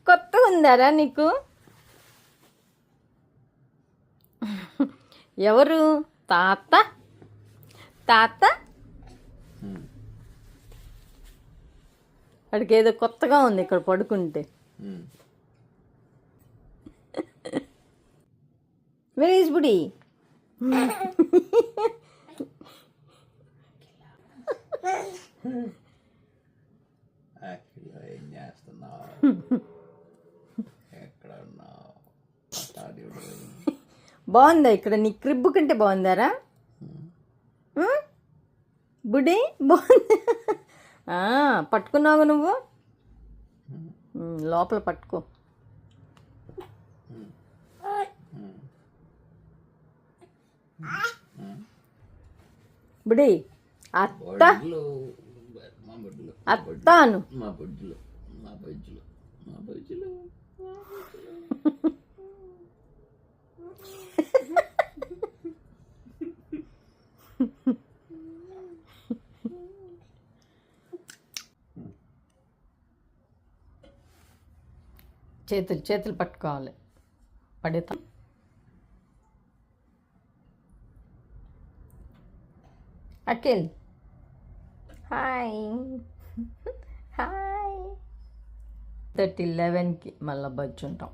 కొత్తగా ఉందారా నీకు? ఎవరు? తాత. తాత వాడికి ఏదో కొత్తగా ఉంది ఇక్కడ పడుకుంటే. వెరీ ఈజ్ బుడి. ఏం చేస్తున్నావు? ఎక్కడ ఉన్నావు? బాగుందా ఇక్కడ? నీ క్రిబ్ కంటే బాగుందారా బుడి? బాగుంది. పట్టుకున్నావు నువ్వు, లోపల పట్టుకో. బుడి అత్త అత్తాను. మా బొడ్లు మా బొజ్జులు మా బొజ్జులు. చేతులు పట్టుకోవాలి. పడేతాం. అఖిల్ హాయ్. హాయ్. 11కి మళ్ళీ బజ్జుంటాం.